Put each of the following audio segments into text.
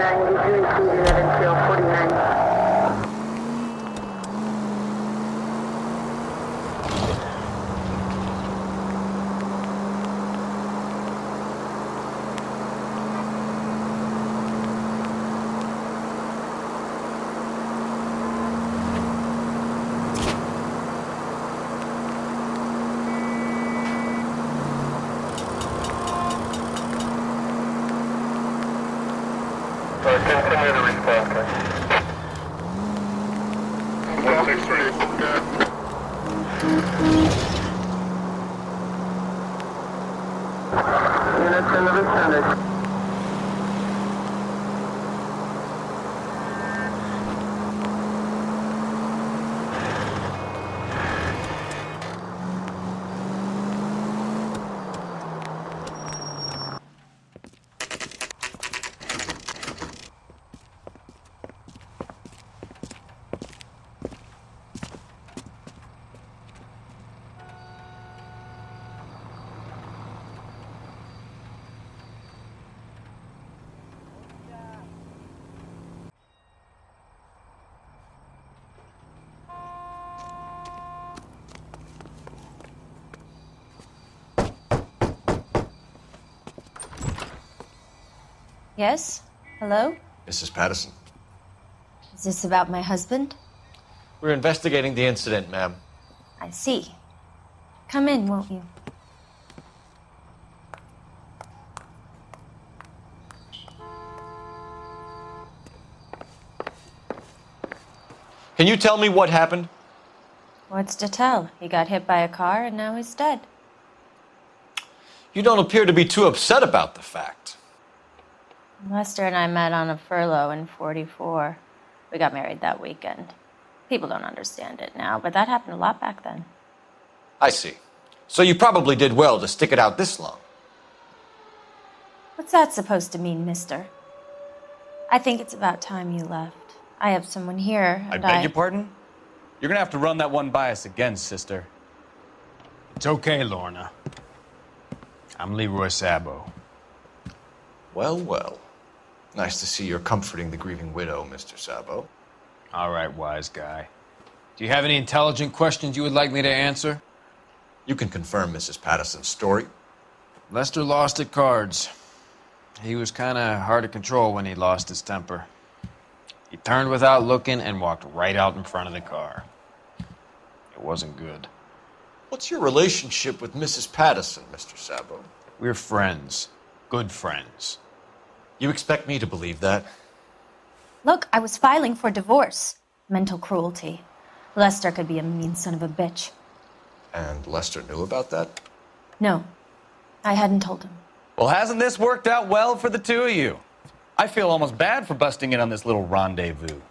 49, did you receive unit until 49? Continue the response. 163, good. Units in the vicinity. Yes? Hello? Mrs. Patterson. Is this about my husband? We're investigating the incident, ma'am. I see. Come in, won't you? Can you tell me what happened? What's to tell? He got hit by a car and now he's dead. You don't appear to be too upset about the fact. Lester and I met on a furlough in '44. We got married that weekend. People don't understand it now, but that happened a lot back then. I see. So you probably did well to stick it out this long. What's that supposed to mean, mister? I think it's about time you left. I have someone here, I and beg your pardon? You're gonna have to run that one by us again, sister. It's okay, Lorna. I'm Leroy Sabo. Well, well. Nice to see you're comforting the grieving widow, Mr. Sabo. All right, wise guy. Do you have any intelligent questions you would like me to answer? You can confirm Mrs. Patterson's story. Lester lost at cards. He was kind of hard to control when he lost his temper. He turned without looking and walked right out in front of the car. It wasn't good. What's your relationship with Mrs. Patterson, Mr. Sabo? We're friends. Good friends. You expect me to believe that? Look, I was filing for divorce. Mental cruelty. Lester could be a mean son of a bitch. And Lester knew about that? No, I hadn't told him. Well, hasn't this worked out well for the two of you? I feel almost bad for busting in on this little rendezvous.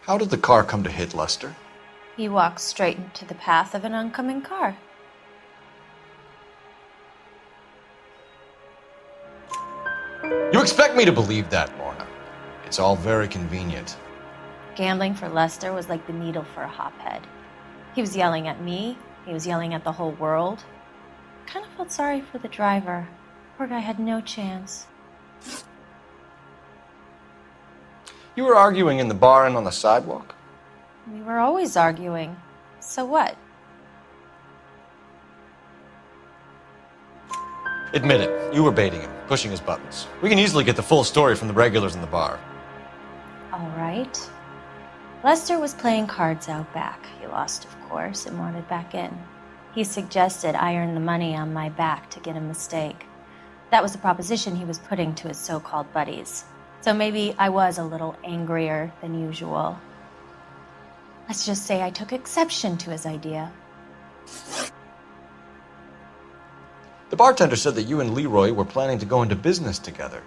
How did the car come to hit Lester? He walked straight into the path of an oncoming car. You expect me to believe that, Lorna? It's all very convenient. Gambling for Lester was like the needle for a hophead. He was yelling at me. He was yelling at the whole world. I kind of felt sorry for the driver. Poor guy had no chance. You were arguing in the bar and on the sidewalk? We were always arguing. So what? Admit it, you were baiting him, pushing his buttons. We can easily get the full story from the regulars in the bar. All right. Lester was playing cards out back. He lost, of course, and wanted back in. He suggested I earn the money on my back to get a mistake. That was the proposition he was putting to his so-called buddies. So maybe I was a little angrier than usual. Let's just say I took exception to his idea. The bartender said that you and Leroy were planning to go into business together.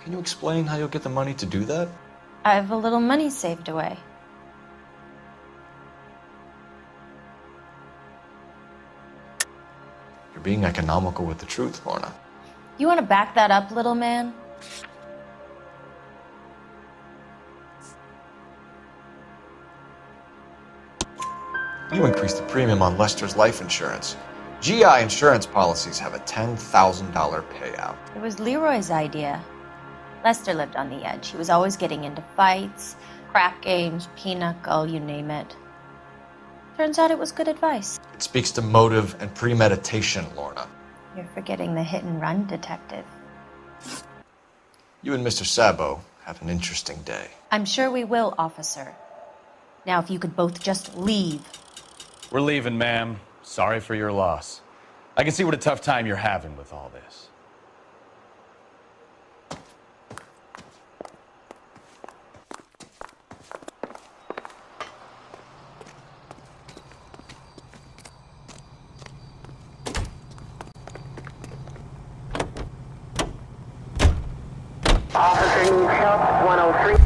Can you explain how you'll get the money to do that? I have a little money saved away. You're being economical with the truth, Lorna. You want to back that up, little man? You increased the premium on Lester's life insurance. GI insurance policies have a $10,000 payout. It was Leroy's idea. Lester lived on the edge. He was always getting into fights, crap games, pinochle, you name it. Turns out it was good advice. It speaks to motive and premeditation, Lorna. You're forgetting the hit-and-run detective. You and Mr. Sabo have an interesting day. I'm sure we will, officer. Now, if you could both just leave. We're leaving, ma'am. Sorry for your loss. I can see what a tough time you're having with all this. Officer needs help, 103.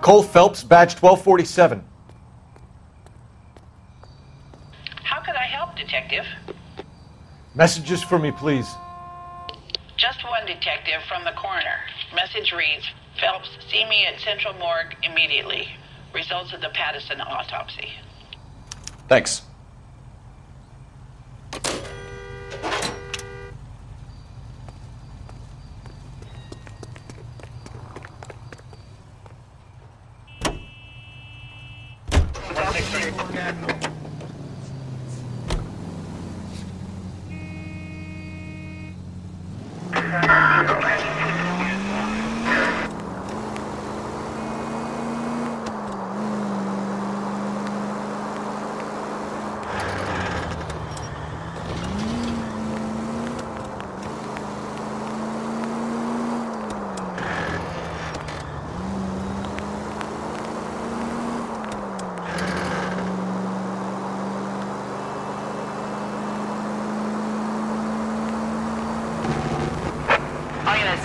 Cole Phelps, badge 1247. How could I help, Detective? Messages for me, please. Just one detective from the coroner. Message reads, Phelps, see me at Central Morgue immediately. Results of the Pattison autopsy. Thanks.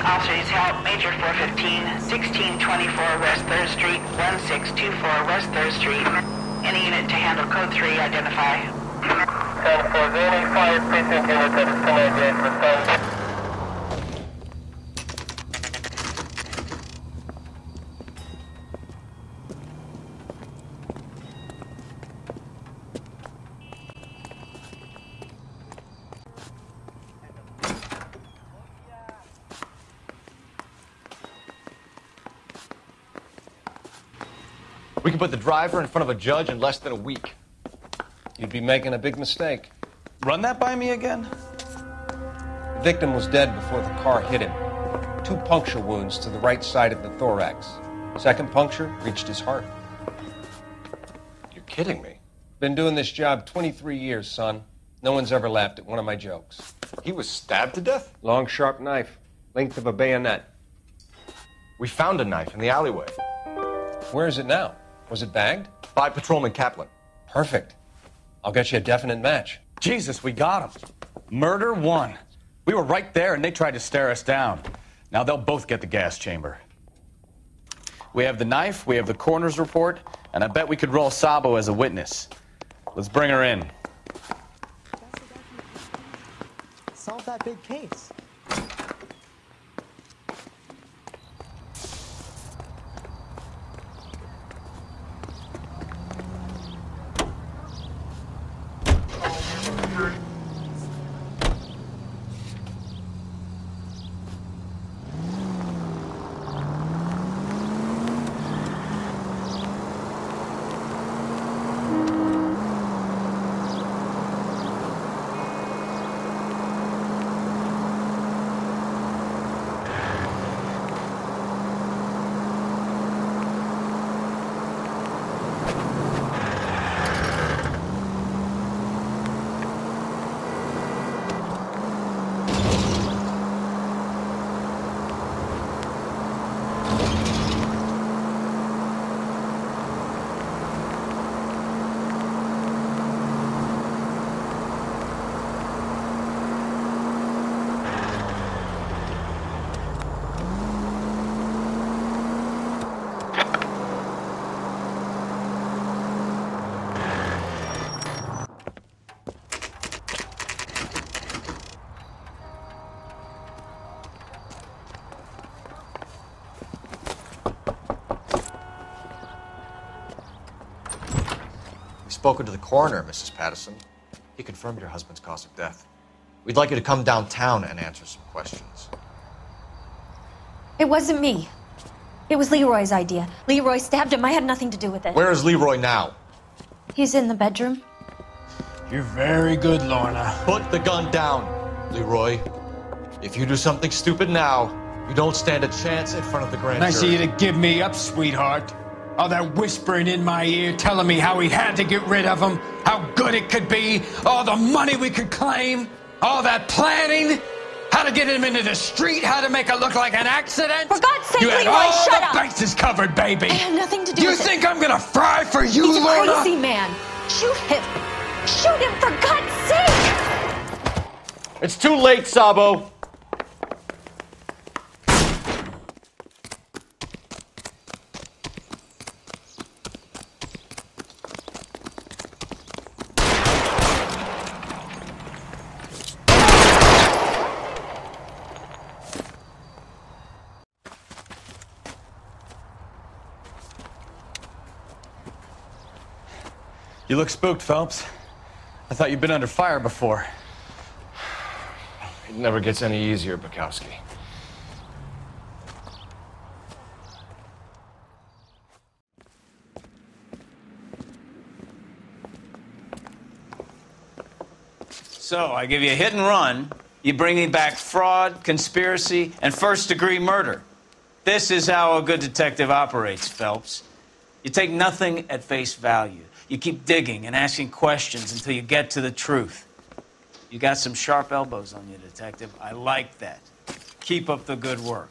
Officers help, Major 415, 1624 West 3rd Street, 1624 West 3rd Street. Any unit to handle code 3, identify. 10 for the only fire precinct unit that is connected with the We can put the driver in front of a judge in less than a week. You'd be making a big mistake. Run that by me again? The victim was dead before the car hit him. 2 puncture wounds to the right side of the thorax. Second puncture reached his heart. You're kidding me. Been doing this job 23 years, son. No one's ever laughed at one of my jokes. He was stabbed to death? Long, sharp knife, length of a bayonet. We found a knife in the alleyway. Where is it now? Was it bagged? By Patrolman Kaplan. Perfect. I'll get you a definite match. Jesus, we got him. Murder 1. We were right there and they tried to stare us down. Now they'll both get the gas chamber. We have the knife, we have the coroner's report, and I bet we could roll Sabo as a witness. Let's bring her in. Solve that big case. spoken to the coroner, Mrs. Patterson. He confirmed your husband's cause of death. We'd like you to come downtown and answer some questions. It wasn't me. It was Leroy's idea. Leroy stabbed him. I had nothing to do with it. Where is Leroy now? He's in the bedroom. You're very good, Lorna. Put the gun down, Leroy. If you do something stupid now, you don't stand a chance in front of the grand jury. Nice of you to give me up, sweetheart. All that whispering in my ear, telling me how we had to get rid of him, how good it could be, all the money we could claim, all that planning, how to get him into the street, how to make it look like an accident. For God's sake, you had Leroy, all shut the up! bases covered, baby. I had nothing to do You with it. think I'm gonna fry for you, He's a Lorna? crazy man. Shoot him. Shoot him, for God's sake! It's too late, Sabo. You look spooked, Phelps. I thought you'd been under fire before. It never gets any easier, Bukowski. So, I give you a hit and run. You bring me back fraud, conspiracy, and first-degree murder. This is how a good detective operates, Phelps. You take nothing at face value. You keep digging and asking questions until you get to the truth. You got some sharp elbows on you, detective. I like that. Keep up the good work.